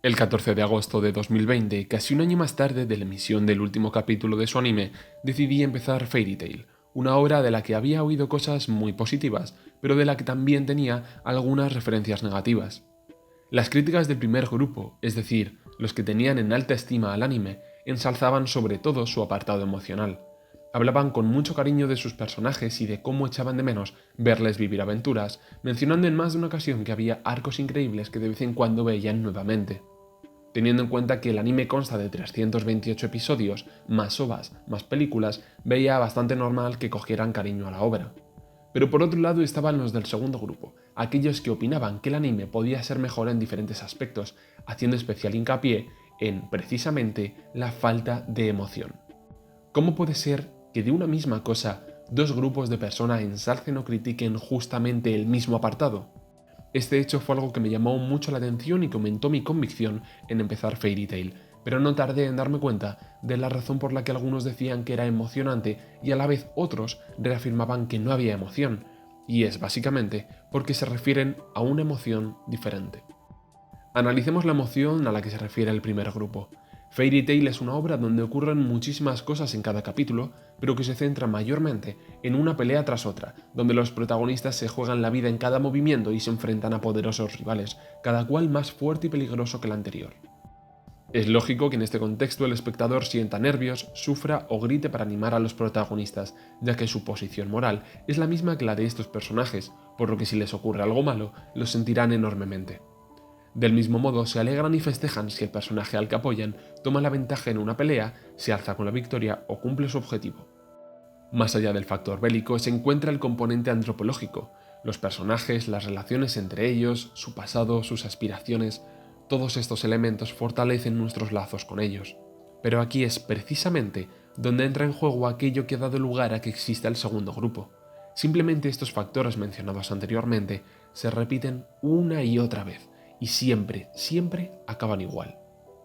El 14 de agosto de 2020, casi un año más tarde de la emisión del último capítulo de su anime, decidí empezar Fairy Tail, una obra de la que había oído cosas muy positivas, pero de la que también tenía algunas referencias negativas. Las críticas del primer grupo, es decir, los que tenían en alta estima al anime, ensalzaban sobre todo su apartado emocional. Hablaban con mucho cariño de sus personajes y de cómo echaban de menos verles vivir aventuras, mencionando en más de una ocasión que había arcos increíbles que de vez en cuando veían nuevamente. Teniendo en cuenta que el anime consta de 328 episodios, más ovas, más películas, veía bastante normal que cogieran cariño a la obra. Pero por otro lado estaban los del segundo grupo, aquellos que opinaban que el anime podía ser mejor en diferentes aspectos, haciendo especial hincapié en, precisamente, la falta de emoción. ¿Cómo puede ser que de una misma cosa dos grupos de personas ensalcen o critiquen justamente el mismo apartado? Este hecho fue algo que me llamó mucho la atención y que aumentó mi convicción en empezar Fairy Tail, pero no tardé en darme cuenta de la razón por la que algunos decían que era emocionante y a la vez otros reafirmaban que no había emoción, y es básicamente porque se refieren a una emoción diferente. Analicemos la emoción a la que se refiere el primer grupo. Fairy Tail es una obra donde ocurren muchísimas cosas en cada capítulo, pero que se centra mayormente en una pelea tras otra, donde los protagonistas se juegan la vida en cada movimiento y se enfrentan a poderosos rivales, cada cual más fuerte y peligroso que el anterior. Es lógico que en este contexto el espectador sienta nervios, sufra o grite para animar a los protagonistas, ya que su posición moral es la misma que la de estos personajes, por lo que si les ocurre algo malo, lo sentirán enormemente. Del mismo modo, se alegran y festejan si el personaje al que apoyan toma la ventaja en una pelea, se alza con la victoria o cumple su objetivo. Más allá del factor bélico se encuentra el componente antropológico, los personajes, las relaciones entre ellos, su pasado, sus aspiraciones, todos estos elementos fortalecen nuestros lazos con ellos. Pero aquí es precisamente donde entra en juego aquello que ha dado lugar a que exista el segundo grupo. Simplemente estos factores mencionados anteriormente se repiten una y otra vez, y siempre acaban igual.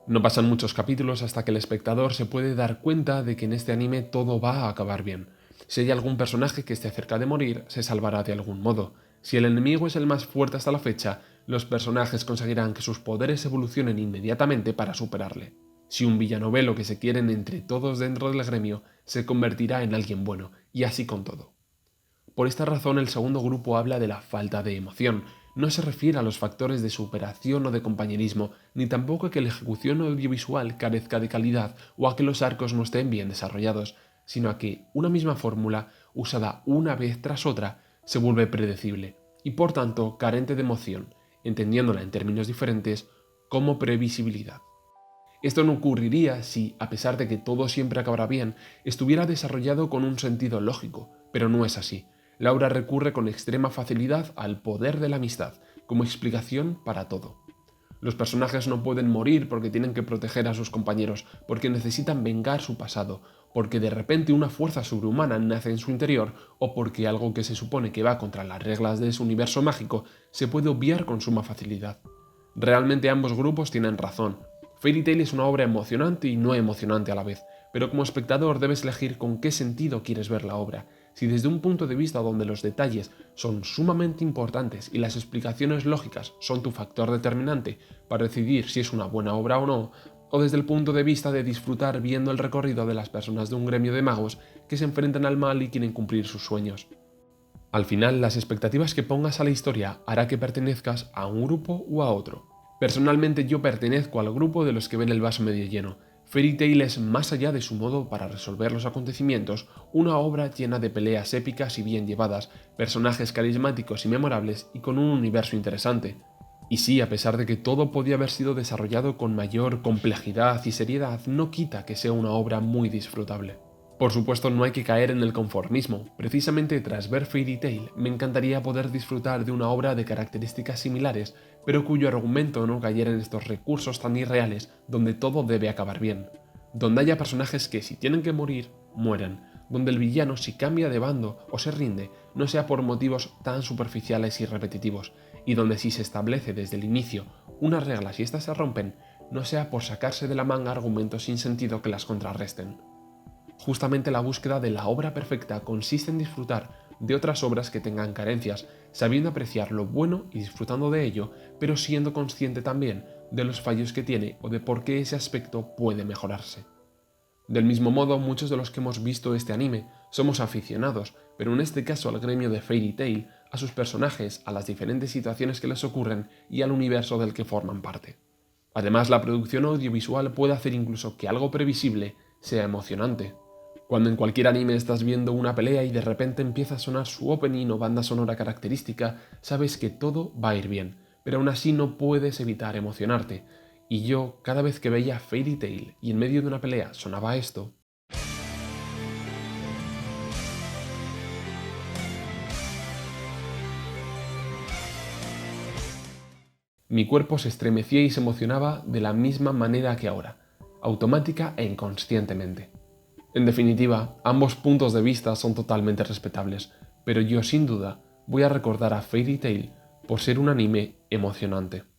No pasan muchos capítulos hasta que el espectador se puede dar cuenta de que en este anime todo va a acabar bien. Si hay algún personaje que esté cerca de morir, se salvará de algún modo. Si el enemigo es el más fuerte hasta la fecha, los personajes conseguirán que sus poderes evolucionen inmediatamente para superarle. Si un villano ve lo que se quieren entre todos dentro del gremio, se convertirá en alguien bueno, y así con todo. Por esta razón el segundo grupo habla de la falta de emoción. No se refiere a los factores de superación o de compañerismo, ni tampoco a que la ejecución audiovisual carezca de calidad o a que los arcos no estén bien desarrollados, sino a que una misma fórmula, usada una vez tras otra, se vuelve predecible y por tanto carente de emoción, entendiéndola en términos diferentes como previsibilidad. Esto no ocurriría si, a pesar de que todo siempre acabará bien, estuviera desarrollado con un sentido lógico, pero no es así. La obra recurre con extrema facilidad al poder de la amistad, como explicación para todo. Los personajes no pueden morir porque tienen que proteger a sus compañeros, porque necesitan vengar su pasado, porque de repente una fuerza sobrehumana nace en su interior, o porque algo que se supone que va contra las reglas de ese universo mágico se puede obviar con suma facilidad. Realmente ambos grupos tienen razón. Fairy Tail es una obra emocionante y no emocionante a la vez, pero como espectador debes elegir con qué sentido quieres ver la obra. Si desde un punto de vista donde los detalles son sumamente importantes y las explicaciones lógicas son tu factor determinante para decidir si es una buena obra o no, o desde el punto de vista de disfrutar viendo el recorrido de las personas de un gremio de magos que se enfrentan al mal y quieren cumplir sus sueños. Al final, las expectativas que pongas a la historia hará que pertenezcas a un grupo o a otro. Personalmente yo pertenezco al grupo de los que ven el vaso medio lleno. Fairy Tail es, más allá de su modo para resolver los acontecimientos, una obra llena de peleas épicas y bien llevadas, personajes carismáticos y memorables y con un universo interesante. Y sí, a pesar de que todo podía haber sido desarrollado con mayor complejidad y seriedad, no quita que sea una obra muy disfrutable. Por supuesto, no hay que caer en el conformismo. Precisamente tras ver Fairy Tail, me encantaría poder disfrutar de una obra de características similares, pero cuyo argumento no cayera en estos recursos tan irreales donde todo debe acabar bien. Donde haya personajes que si tienen que morir, mueren. Donde el villano si cambia de bando o se rinde, no sea por motivos tan superficiales y repetitivos. Y donde si se establece desde el inicio unas reglas y éstas se rompen, no sea por sacarse de la manga argumentos sin sentido que las contrarresten. Justamente la búsqueda de la obra perfecta consiste en disfrutar de otras obras que tengan carencias, sabiendo apreciar lo bueno y disfrutando de ello, pero siendo consciente también de los fallos que tiene o de por qué ese aspecto puede mejorarse. Del mismo modo, muchos de los que hemos visto este anime somos aficionados, pero en este caso al gremio de Fairy Tail, a sus personajes, a las diferentes situaciones que les ocurren y al universo del que forman parte. Además, la producción audiovisual puede hacer incluso que algo previsible sea emocionante. Cuando en cualquier anime estás viendo una pelea y de repente empieza a sonar su opening o banda sonora característica, sabes que todo va a ir bien, pero aún así no puedes evitar emocionarte. Y yo, cada vez que veía Fairy Tail y en medio de una pelea sonaba esto, mi cuerpo se estremecía y se emocionaba de la misma manera que ahora, automática e inconscientemente. En definitiva, ambos puntos de vista son totalmente respetables, pero yo sin duda voy a recordar a Fairy Tail por ser un anime emocionante.